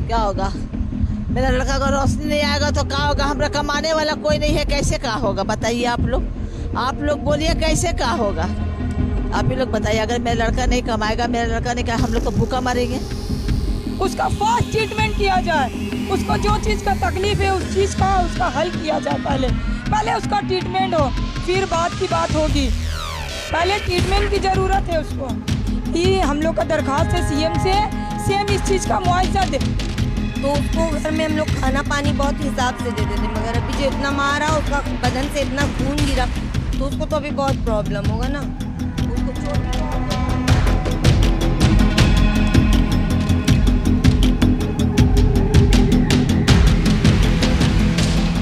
क्या होगा? मेरा लड़का को रोशनी नहीं आएगा तो क्या होगा? हमरा कमाने वाला कोई नहीं है, कैसे क्या होगा बताइए आप लोग बोलिए कैसे क्या होगा? आप ही लोग बताइए। अगर मेरा लड़का नहीं कमाएगा, मेरा लड़का नहीं हम लोग तो भूखा मरेंगे। उसका फर्स्ट ट्रीटमेंट किया जाए, उसको जो चीज़ का तकलीफ है उस चीज़ का उसका हल किया जाए। पहले उसका ट्रीटमेंट हो, फिर बात की बात होगी। पहले ट्रीटमेंट की ज़रूरत है उसको। ये हम लोग का दरख्वास्त है सीएम से, सीएम इस चीज़ का मुआवजा दे। तो उसको घर में हम लोग खाना पानी बहुत हिसाब से दे देते, मगर अभी जो इतना मारा, उसका बदन से इतना खून गिरा, तो उसको तो अभी बहुत प्रॉब्लम होगा ना।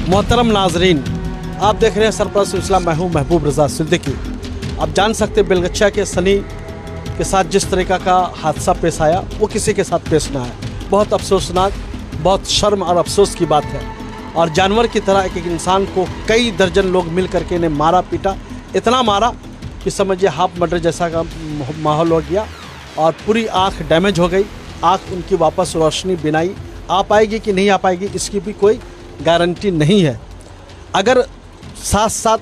मोहतरम नाजरीन, आप देख रहे हैं सरपरस्त इस्लाम, मैं हूं महबूब रजा सिद्दीकी। आप जान सकते हैं बेलगच्छा के सनी के साथ जिस तरीका का हादसा पेश आया वो किसी के साथ पेश ना आया। बहुत अफसोसनाक, बहुत शर्म और अफसोस की बात है। और जानवर की तरह एक इंसान को कई दर्जन लोग मिल करके इन्हें मारा पीटा, इतना मारा कि समझिए हाफ मर्डर जैसा का माहौल हो गया। और पूरी आँख डैमेज हो गई। आँख उनकी वापस रोशनी बिनाई आ पाएगी कि नहीं आ पाएगी इसकी भी कोई गारंटी नहीं है। अगर साथ साथ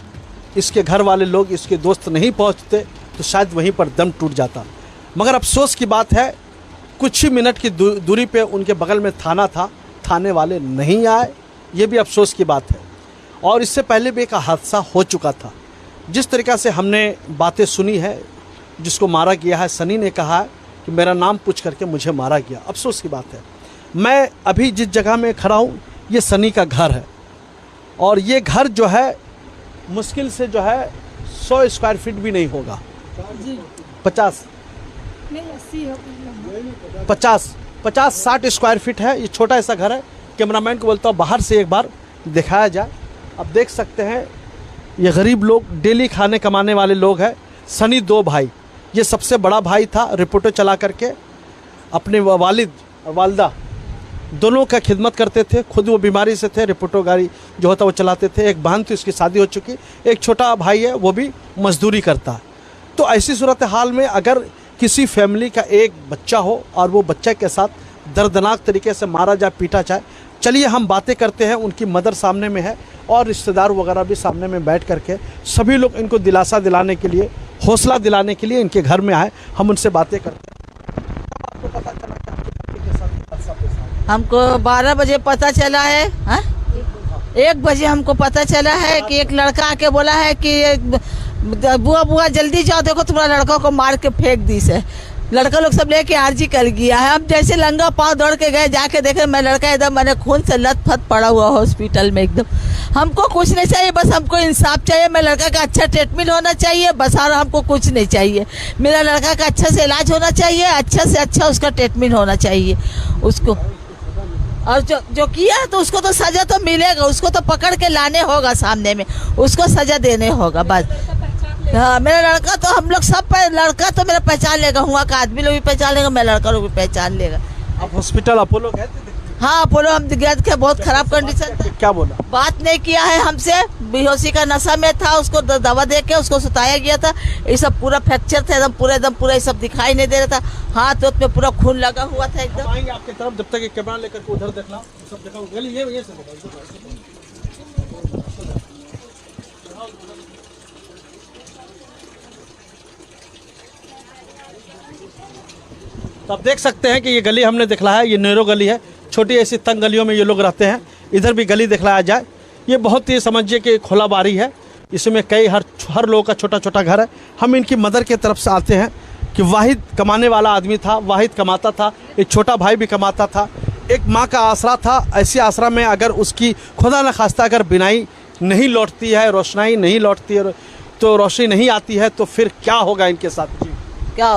इसके घर वाले लोग, इसके दोस्त नहीं पहुंचते तो शायद वहीं पर दम टूट जाता। मगर अफसोस की बात है, कुछ ही मिनट की दूरी पे उनके बगल में थाना था, थाने वाले नहीं आए, ये भी अफसोस की बात है। और इससे पहले भी एक हादसा हो चुका था। जिस तरीक़ा से हमने बातें सुनी है, जिसको मारा गया है, सनी ने कहा है कि मेरा नाम पूछ करके मुझे मारा गया। अफसोस की बात है। मैं अभी जिस जगह में खड़ा हूँ ये सनी का घर है। और ये घर जो है मुश्किल से जो है 100 स्क्वायर फीट भी नहीं होगा, 50 नहीं 50-60 स्क्वायर फीट है। ये छोटा ऐसा घर है। कैमरामैन को बोलता हूँ बाहर से एक बार दिखाया जाए। अब देख सकते हैं ये गरीब लोग, डेली खाने कमाने वाले लोग हैं। सनी 2 भाई, ये सबसे बड़ा भाई था, रिपोर्टर चला करके अपने वालिद और वालदा दोनों का खिदमत करते थे। खुद वो बीमारी से थे, रिपोर्टो गाड़ी जो होता वो चलाते थे। एक बहन थी, उसकी शादी हो चुकी। एक छोटा भाई है, वो भी मजदूरी करता है। तो ऐसी सूरत हाल में अगर किसी फैमिली का एक बच्चा हो और वो बच्चे के साथ दर्दनाक तरीके से मारा जाए, पीटा जाए, चलिए हम बातें करते हैं। उनकी मदर सामने में है और रिश्तेदार वगैरह भी सामने में बैठ करके सभी लोग इनको दिलासा दिलाने के लिए, हौसला दिलाने के लिए इनके घर में आए। हम उनसे बातें करते हैं। आपको पता चला हमको 12 बजे पता चला है, 1 बजे हमको पता चला है कि एक लड़का आके बोला है कि बुआ जल्दी जाओ, देखो तुम्हारा लड़का को मार के फेंक दी से। लड़का लोग सब लेके आरजी कर गया है। हम जैसे लंगा पाँव दौड़ के गए, जाके देखे मैं लड़का एकदम मैंने खून से लथपथ पड़ा हुआ हॉस्पिटल में एकदम। हमको कुछ नहीं चाहिए, बस हमको इंसाफ चाहिए। मेरे लड़का का अच्छा ट्रीटमेंट होना चाहिए बस, और हमको कुछ नहीं चाहिए। मेरा लड़का का अच्छा से इलाज होना चाहिए, अच्छा से अच्छा उसका ट्रीटमेंट होना चाहिए उसको। और जो किया है तो उसको तो सजा तो मिलेगा, उसको तो पकड़ के लाने होगा सामने में, उसको सजा देने होगा बस। हाँ, मेरा लड़का तो हम लोग सब लड़का तो मेरा पहचान लेगा, हुआ का आदमी लोग भी पहचान लेगा, मेरा लड़का लोग भी पहचान लेगा। अब हॉस्पिटल अपोलो गए थे? हाँ, अपोलो हम गए थे, बहुत खराब कंडीशन था। क्या बोला? बात नहीं किया है हमसे, बेहोशी का नशा में था, उसको दवा दे के उसको सुताया गया था। ये सब पूरा फ्रैक्चर था, एकदम पूरा ये सब दिखाई नहीं दे रहा था। हाथ में पूरा खून लगा हुआ था एकदम। आएंगे आपकी तरफ, जब तक कैमरा लेकर के उधर देखना, सब देखा गली ये से तो आप देख सकते हैं कि ये गली हमने दिखला है, ये नैरो गली है। छोटी ऐसी तंग गलियों में ये लोग रहते हैं। इधर भी गली दिखलाया जाए। ये बहुत ही समझिए कि खुला बारी है, इसमें कई हर लोगों का छोटा छोटा घर है। हम इनकी मदर के तरफ से आते हैं कि वाहिद कमाने वाला आदमी था, वाहिद कमाता था, एक छोटा भाई भी कमाता था, एक माँ का आसरा था। ऐसी आसरा में अगर उसकी खुदा न खास्ता अगर बिनाई नहीं लौटती है, रोशनाई नहीं लौटती है, तो रोशनी नहीं आती है, तो फिर क्या होगा इनके साथ? जी क्या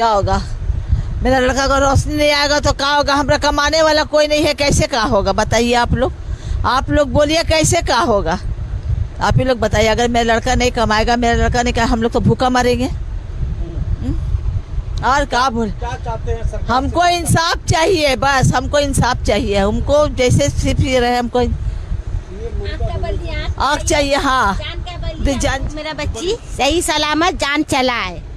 होगा? मेरा लड़का को रोशनी नहीं आएगा तो क्या होगा? हमरा कमाने वाला कोई नहीं है, कैसे क्या होगा बताइए आप लोग बोलिए कैसे क्या होगा? आप ही लोग बताइए। अगर मेरा लड़का नहीं कमाएगा, मेरा लड़का नहीं हम लोग तो भूखा मरेंगे। और क्या चाहते हैं सरकार? हमको इंसाफ चाहिए बस, हमको इंसाफ चाहिए। हमको जैसे सिर्फ ये रहे, हमको आँख चाहिए। हाँ, मेरा बच्ची सही सलामत जान चला है।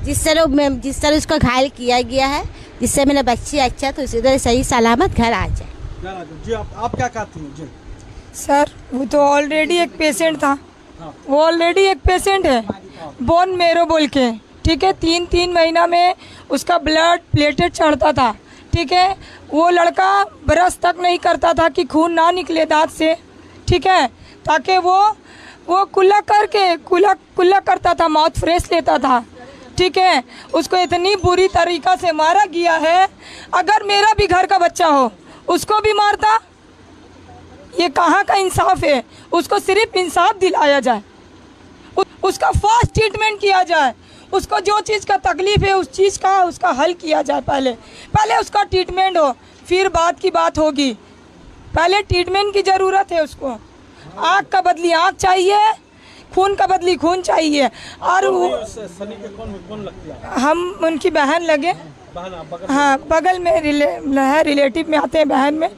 जिस तरह उसको घायल किया गया है, जिससे मेरा बच्ची अच्छा तो इधर सही सलामत घर आ जाए। जी आप क्या कहती हैं जी? सर वो तो ऑलरेडी एक पेशेंट था, वो ऑलरेडी एक पेशेंट है, बोन मेरो बोल के, ठीक है। 3 महीना में उसका ब्लड प्लेटेट चढ़ता था, ठीक है। वो लड़का ब्रश तक नहीं करता था कि खून ना निकले दांत से, ठीक है, ताकि वो कुल्ला करता था, माउथ फ्रेश लेता था, ठीक है। उसको इतनी बुरी तरीक़ा से मारा गया है, अगर मेरा भी घर का बच्चा हो उसको भी मारता। ये कहाँ का इंसाफ है? उसको सिर्फ इंसाफ दिलाया जाए, उसका फास्ट ट्रीटमेंट किया जाए, उसको जो चीज़ का तकलीफ़ है उस चीज़ का उसका हल किया जाए। पहले उसका ट्रीटमेंट हो, फिर बात की बात होगी। पहले ट्रीटमेंट की ज़रूरत है उसको। आँख का बदली आँख चाहिए, खून का बदली खून चाहिए। और सनी के कौन लगती है? हम उनकी बहन लगे, हाँ, बगल में रिलेटिव में आते हैं, बहन में।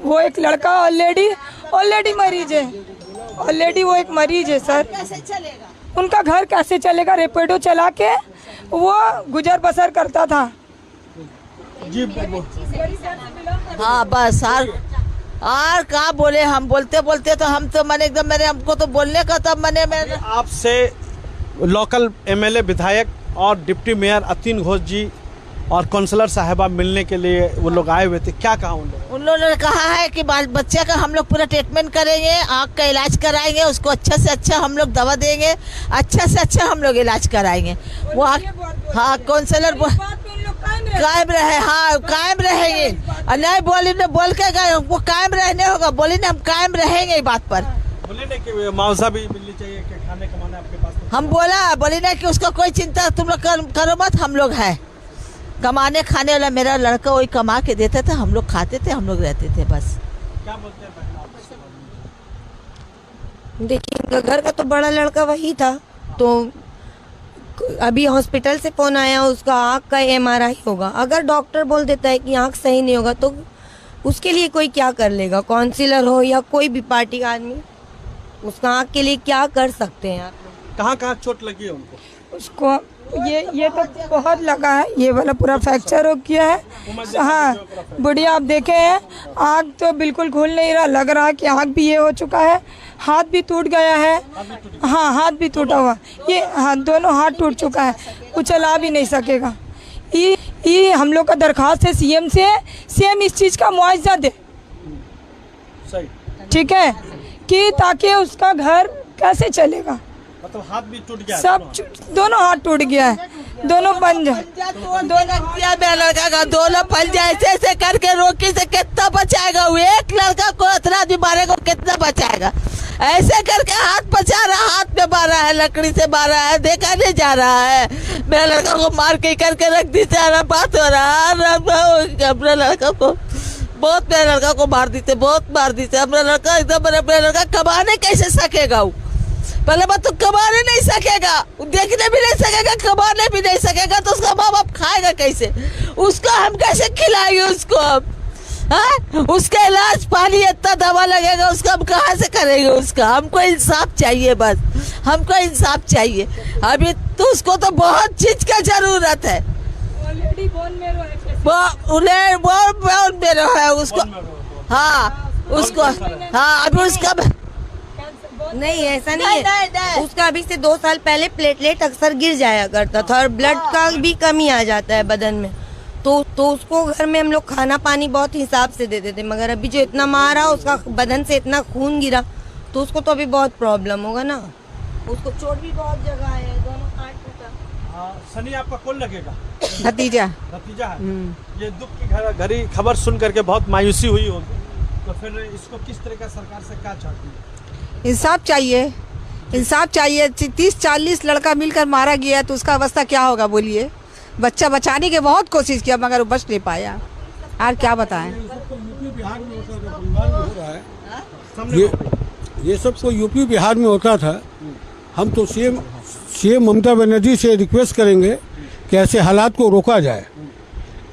वो एक लड़का ऑलरेडी मरीज है, ऑलरेडी वो एक मरीज है सर। कैसे चलेगा? उनका घर कैसे चलेगा? रेपिडो चला के वो गुजर बसर करता था। जी हाँ बस और क्या बोले हम? बोलते तो हम तो मैंने एकदम हमको तो बोलने का तब मैंने आपसे लोकल एमएलए विधायक और डिप्टी मेयर अतीन घोष जी और काउंसलर साहिबा मिलने के लिए वो लोग आए हुए थे, क्या कहा उन लोगों ने कहा है कि बच्चे का हम लोग पूरा ट्रीटमेंट करेंगे, आँख का इलाज कराएंगे, उसको अच्छा से अच्छा हम लोग दवा देंगे, अच्छा से अच्छा हम लोग इलाज कराएंगे। वो हाँ काउंसलर कायम रहे, हाँ कायम रहेंगे। नहीं बोल के गए वो कायम रहने होगा, बोली ना हम कायम रहेंगे बात पर। बोले ना कि मुआवजा भी मिलनी चाहिए कि खाने कमाने आपके पास। हम बोली ना कि उसको कोई चिंता तुम लोग करो मत, हम लोग हैं कमाने खाने वाला। मेरा लड़का वही कमा के देता था, हम लोग खाते थे, हम लोग रहते थे बस। क्या बोलते हैं? देखिए घर का तो बड़ा लड़का वही था, तो अभी हॉस्पिटल से फ़ोन आया, उसका आँख का MRI होगा। अगर डॉक्टर बोल देता है कि आँख सही नहीं होगा तो उसके लिए कोई क्या कर लेगा? काउंसिलर हो या कोई भी पार्टी का आदमी, उसका आँख के लिए क्या कर सकते हैं आप लोग? कहाँ चोट लगी है उनको? उसको ये तो बहुत लगा है, ये वाला पूरा फ्रैक्चर हो गया है। हाँ बुढ़िया आप देखे हैं, आँख तो बिल्कुल खुल नहीं रहा, लग रहा है कि आँख भी ये हो चुका है, हाथ भी टूट गया है। हाँ हाथ भी टूटा हुआ, ये हाँ दोनों हाथ टूट चुका है, वो चला भी नहीं सकेगा। ये हम लोग का दरख्वास्त है CM से, CM इस चीज़ का मुआवजा दे, ठीक है, कि ताकि उसका घर कैसे चलेगा। मतलब हाथ भी टूट गया, सब दोनों हाथ टूट गया है, दोनों पंजा दोनों पंजा ऐसे करके रोकी से कितना बचाएगा? वो एक लड़का को इतना भी मारेगा कितना बचाएगा? ऐसे करके हाथ बचा रहा, हाथ में मारा है, लकड़ी से मारा है, देखा नहीं जा रहा है। मेरा लड़का को मार के करके रख दी, सारा बात हो रहा है। अपने लड़का को बहुत, मेरे लड़का को मार दी थे, बहुत मार दी थे। अपना लड़का एकदम, मेरा लड़का कमाने कैसे सकेगा? वो पहले बात तो कमाने नहीं सकेगा, देखने भी नहीं सकेगा, कमाने भी नहीं सकेगा, तो उसका माँ बाप खाएगा कैसे? उसको हम कैसे खिलाएंगे उसको? हम उसका इलाज पानी इतना दवा लगेगा, उसका हम कहाँ से करेंगे? उसका हमको इंसाफ चाहिए, बस हमको इंसाफ चाहिए। अभी तो उसको तो बहुत चीज का जरूरत है। ऑलरेडी बोन मेरो है उसको, हाँ उसको, हाँ अभी उसका नहीं ऐसा नहीं है। उसका अभी से 2 साल पहले प्लेटलेट अक्सर गिर जाया करता था और ब्लड का भी कमी आ जाता है बदन में, तो उसको घर में हम लोग खाना पानी बहुत हिसाब से देते थे। मगर अभी जो इतना मारा, उसका बदन से इतना खून गिरा, तो उसको तो अभी बहुत प्रॉब्लम होगा ना। उसको चोट भी बहुत जगह है, दोनों हाथ टूटा। सनी आपका कौन लगेगा? भतीजा है। ये दुख की घड़ी खबर सुन करके बहुत मायूसी हुई होगी, तो फिर इसको किस तरह का सरकार से क्या चाहती है? इंसाफ चाहिए, इंसाफ चाहिए। 30-40 लड़का मिलकर मारा गया तो उसका अवस्था क्या होगा बोलिए? बच्चा बचाने की बहुत कोशिश किया मगर वो बच नहीं पाया। और क्या बताएं? ये सब को यूपी बिहार में होता था। हम तो सीएम ममता बनर्जी से रिक्वेस्ट करेंगे कि ऐसे हालात को रोका जाए,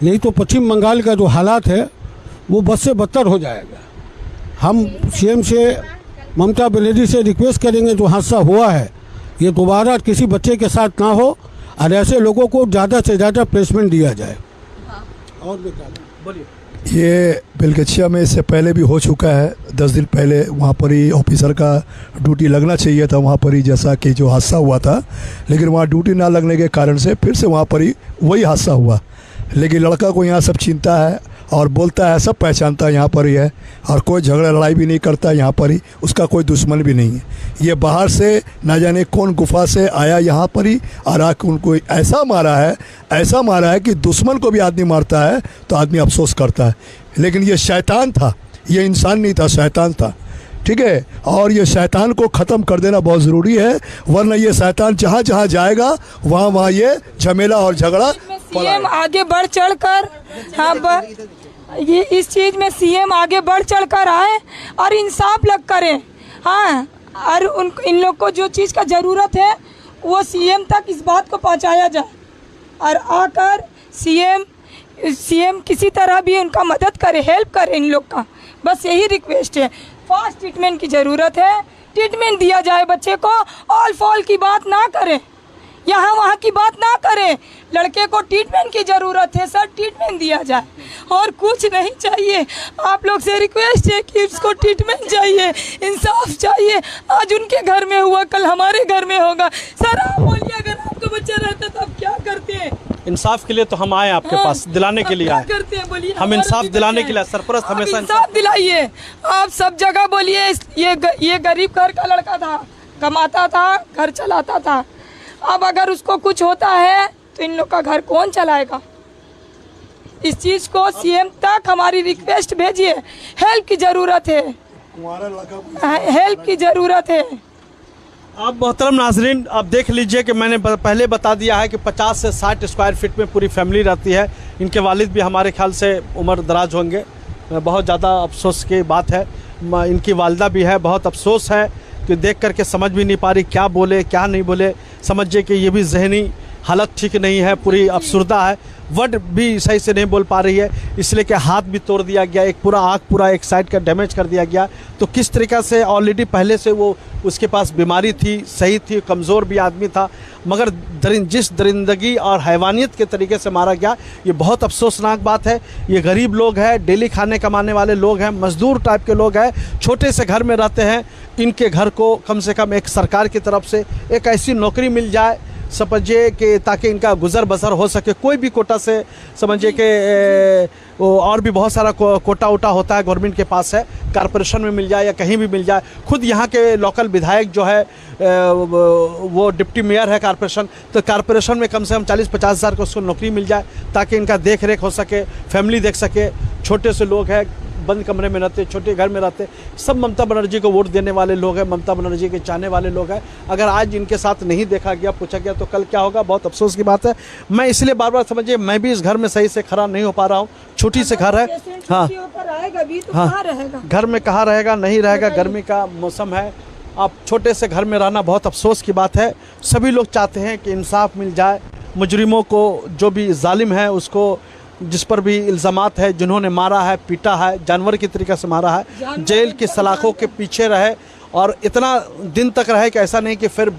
नहीं तो पश्चिम बंगाल का जो हालात है वो बद से बदतर हो जाएगा। हम सीएम से ममता बनर्जी से रिक्वेस्ट करेंगे जो हादसा हुआ है ये दोबारा किसी बच्चे के साथ ना हो और ऐसे लोगों को ज़्यादा से ज़्यादा प्लेसमेंट दिया जाए। और बेकार बोलिए। ये बेलगछिया में इससे पहले भी हो चुका है। 10 दिन पहले वहाँ पर ही ऑफिसर का ड्यूटी लगना चाहिए था वहाँ पर ही, जैसा कि जो हादसा हुआ था, लेकिन वहाँ ड्यूटी ना लगने के कारण से फिर से वहाँ पर ही वही हादसा हुआ। लेकिन लड़का को यहाँ सब चिंता है और बोलता है, सब पहचानता है यहाँ पर ही है, और कोई झगड़ा लड़ाई भी नहीं करता यहाँ पर ही, उसका कोई दुश्मन भी नहीं है। ये बाहर से ना जाने कौन गुफा से आया यहाँ पर ही और आके उनको ऐसा मारा है कि दुश्मन को भी आदमी मारता है तो आदमी अफसोस करता है। लेकिन ये शैतान था, ये इंसान नहीं था, शैतान था, ठीक है। और ये शैतान को ख़त्म कर देना बहुत ज़रूरी है, वरना ये शैतान जहाँ जहाँ जाएगा वहाँ ये झमेला और झगड़ा। सीएम आगे बढ़ चढ़ कर, हाँ, ये इस चीज़ में सीएम आगे बढ़ चढ़ कर आए और इंसाफ लग करें, हाँ, और इन लोग को जो चीज़ का ज़रूरत है वो सीएम तक इस बात को पहुंचाया जाए, और आकर सीएम किसी तरह भी उनका मदद करे, हेल्प करे इन लोग का, बस यही रिक्वेस्ट है। फास्ट ट्रीटमेंट की ज़रूरत है, ट्रीटमेंट दिया जाए बच्चे को, ऑल फॉल की बात ना करें, यहाँ वहाँ की बात ना करें, लड़के को ट्रीटमेंट की ज़रूरत है सर, ट्रीटमेंट दिया जाए और कुछ नहीं चाहिए। आप लोग से रिक्वेस्ट है कि उसको ट्रीटमेंट चाहिए, इंसाफ चाहिए। आज उनके घर में हुआ, कल हमारे घर में होगा। सर आप बोलिए, अगर आपका बच्चा रहता तो आप क्या करते हैं? इंसाफ के लिए तो हम आए आपके पास, दिलाने के लिए आए करते हैं, बोलिए। हम इंसाफ दिलाने के लिए, सरपरस्त हमेशा इंसाफ दिलाइए। आप सब जगह बोलिए, ये गरीब घर का लड़का था, कमाता था, घर चलाता था, अब अगर उसको कुछ होता है तो इन लोग का घर कौन चलाएगा? इस चीज़ को सीएम तक हमारी रिक्वेस्ट भेजिए, हेल्प की ज़रूरत है, हेल्प की ज़रूरत है। आप मोहतरम नाजरीन, आप देख लीजिए कि मैंने पहले बता दिया है कि 50 से 60 स्क्वायर फीट में पूरी फैमिली रहती है। इनके वालिद भी हमारे ख्याल से उम्र दराज होंगे, बहुत ज़्यादा अफसोस की बात है। इनकी वालिदा भी है, बहुत अफसोस है कि देख करके समझ भी नहीं पा रही क्या बोले क्या नहीं बोले। समझिए कि ये भी जहनी हालत ठीक नहीं है, पूरी अफसुर्दा है, वर्ड भी सही से नहीं बोल पा रही है, इसलिए कि हाथ भी तोड़ दिया गया, एक पूरा आँख पूरा एक साइड का डैमेज कर दिया गया। तो किस तरीक़ा से ऑलरेडी पहले से वो उसके पास बीमारी थी, सही थी, कमज़ोर भी आदमी था, मगर जिस दरिंदगी और हैवानियत के तरीके से मारा गया, ये बहुत अफसोसनाक बात है। ये गरीब लोग हैं, डेली खाने कमाने वाले लोग हैं, मज़दूर टाइप के लोग हैं, छोटे से घर में रहते हैं। इनके घर को कम से कम एक सरकार की तरफ से एक ऐसी नौकरी मिल जाए, समझिए कि ताकि इनका गुजर बसर हो सके, कोई भी कोटा से, समझिए कि और भी बहुत सारा कोटा वोटा होता है गवर्नमेंट के पास है, कॉरपोरेशन में मिल जाए या कहीं भी मिल जाए। खुद यहाँ के लोकल विधायक जो है वो डिप्टी मेयर है कॉरपोरेशन, तो कॉरपोरेशन में कम से कम 40-50 हज़ार को उसको नौकरी मिल जाए ताकि इनका देख रेख हो सके, फैमिली देख सके। छोटे से लोग हैं, बंद कमरे में रहते, छोटे घर में रहते, सब ममता बनर्जी को वोट देने वाले लोग हैं, ममता बनर्जी के चाहने वाले लोग हैं। अगर आज इनके साथ नहीं देखा गया, पूछा गया, तो कल क्या होगा? बहुत अफसोस की बात है। मैं इसलिए बार बार समझिए, मैं भी इस घर में सही से खड़ा नहीं हो पा रहा हूँ, छोटी से घर है, हाँ हाँ, घर में कहाँ रहेगा, नहीं रहेगा, गर्मी का मौसम है, आप छोटे से घर में रहना बहुत अफसोस की बात है। सभी लोग चाहते हैं कि इंसाफ मिल जाए, मुजरिमों को, जो भी जालिम है उसको, जिस पर भी इल्ज़ामात है, जिन्होंने मारा है, पीटा है, जानवर की तरीके से मारा है, जेल की सलाखों के पीछे रहे और इतना दिन तक रहे कि ऐसा नहीं कि फिर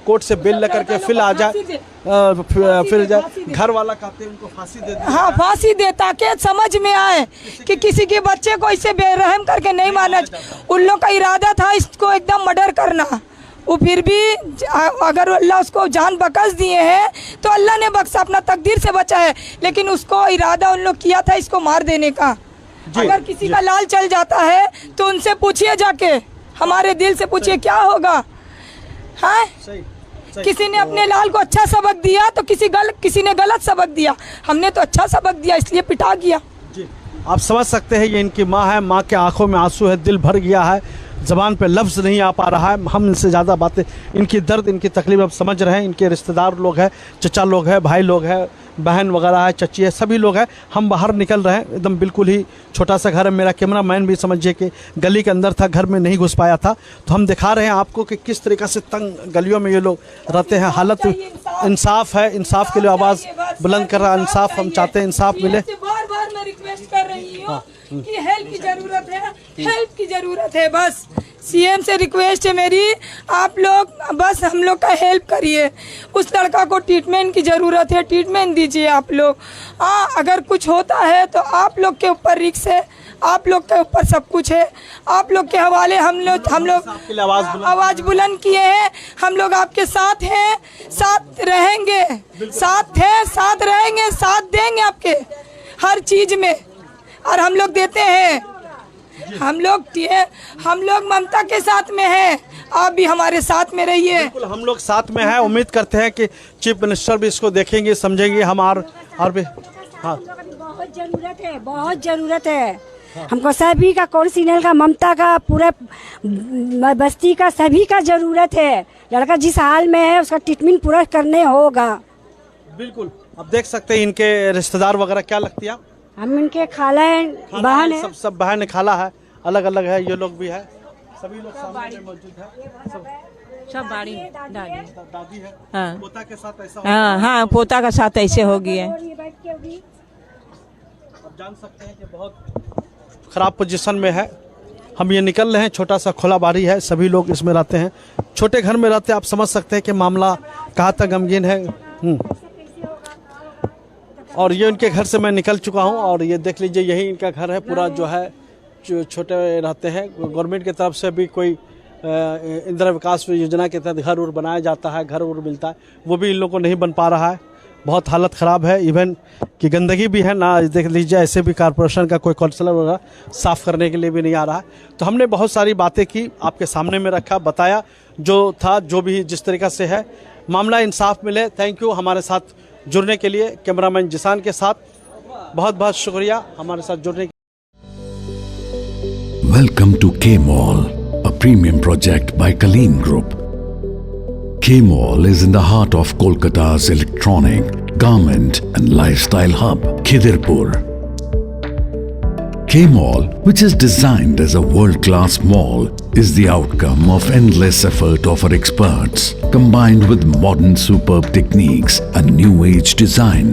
कोर्ट से बेल लेकर के फिर आ जाए, फिर जाए। घर वाला कहते हैं उनको फांसी दे, हाँ फांसी दे, ताकि समझ में आए कि किसी के बच्चे को इसे बेरहम करके नहीं मारना। उन लोग का इरादा था इसको एकदम मर्डर करना, वो फिर भी अगर अल्लाह उसको जान बख्श दिए हैं तो अल्लाह ने बख्शा, अपना तकदीर से बचा है, लेकिन उसको इरादा उन लोग किया था इसको मार देने का। अगर किसी का लाल चल जाता है तो उनसे पूछिए, जाके हमारे दिल से पूछिए क्या होगा। हाँ, किसी ने अपने लाल को अच्छा सबक दिया तो किसी ने गलत सबक दिया, हमने तो अच्छा सबक दिया इसलिए पिटा गया। आप समझ सकते हैं ये इनकी माँ है, माँ के आंखों में आंसू है, दिल भर गया है, ज़बान पे लफ्ज़ नहीं आ पा रहा है। हम इनसे ज़्यादा बातें, इनकी दर्द, इनकी तकलीफ अब समझ रहे हैं। इनके रिश्तेदार लोग हैं, चचा लोग हैं, भाई लोग हैं, बहन वगैरह है, चची है, सभी लोग हैं। हम बाहर निकल रहे हैं, एकदम बिल्कुल ही छोटा सा घर है। मेरा कैमरा मैन भी समझिए कि गली के अंदर था, घर में नहीं घुस पाया था, तो हम दिखा रहे हैं आपको कि किस तरीक़े से तंग गलियों में ये लोग रहते हैं। हालत, इंसाफ है, इंसाफ के लिए आवाज़ बुलंद कर रहा है, इंसाफ हम चाहते हैं, इंसाफ मिले। बार-बार मैं रिक्वेस्ट कर रही हूँ कि हेल्प की ज़रूरत है, हेल्प की ज़रूरत है, बस सीएम से रिक्वेस्ट है मेरी, आप लोग बस हम लोग का हेल्प करिए। उस लड़का को ट्रीटमेंट की ज़रूरत है, ट्रीटमेंट दीजिए आप लोग। अगर कुछ होता है तो आप लोग के ऊपर रिस्क है, आप लोग के ऊपर सब कुछ है। आप लोग के हवाले हम लोग आवाज़ बुलंद किए हैं। हम लोग आपके साथ हैं, साथ रहेंगे, साथ हैं, साथ रहेंगे, साथ देंगे आपके हर चीज़ में, और हम लोग देते हैं। हम लोग ममता के साथ में हैं, आप भी हमारे साथ में रहिए। बिल्कुल, हम लोग साथ में हैं। उम्मीद करते हैं कि चीफ मिनिस्टर भी इसको देखेंगे, समझेंगे। हम और भी हाँ बहुत ज़रूरत है, बहुत ज़रूरत है हमको सभी का, कौंसिलर का, ममता का, पूरे बस्ती का, सभी का ज़रूरत है। लड़का जिस हाल में है उसका ट्रीटमेंट पूरा करने होगा। बिल्कुल, अब देख सकते हैं इनके रिश्तेदार वगैरह क्या लगती है? हम इनके खाला हैं, बहन है, सब बहन खाला है, अलग अलग है। ये लोग भी है, सभी लोग सामने में मौजूद है। सब बाड़ी दादी है, हाँ पोता के साथ ऐसा हाँ, पोता का साथ ऐसे हो गई है। अब जान सकते हैं कि बहुत ख़राब पोजीशन में है। हम ये निकल रहे हैं, छोटा सा खुला बाड़ी है, सभी लोग इसमें रहते हैं, छोटे घर में रहते हैं। आप समझ सकते हैं कि मामला कहाँ तक गमगीन है। और ये उनके घर से मैं निकल चुका हूँ, और ये देख लीजिए यही इनका घर है। पूरा जो है छोटे रहते हैं। गवर्नमेंट की तरफ से भी कोई इंदिरा विकास योजना के तहत घर उर बनाया जाता है, घर उर मिलता है, वो भी इन लोगों को नहीं बन पा रहा है। बहुत हालत ख़राब है, इवन कि गंदगी भी है ना। देख लीजिए, ऐसे भी कॉरपोरेशन का कोई काउंसलर वगैरह साफ़ करने के लिए भी नहीं आ रहा है। तो हमने बहुत सारी बातें की, आपके सामने में रखा, बताया जो था, जो भी जिस तरीक़ा से है, मामला इंसाफ मिले। थैंक यू हमारे साथ जुड़ने के लिए। कैमरामैन जिसान के साथ बहुत बहुत शुक्रिया हमारे साथ जुड़ने के। Welcome to K-Mall, a premium project by Kaleen Group. K-Mall is in the heart of Kolkata's electronic, garment and lifestyle hub, Khidirpur. K-Mall, which is designed as a world-class mall, is the outcome of endless effort of our experts, combined with modern superb techniques and new age design.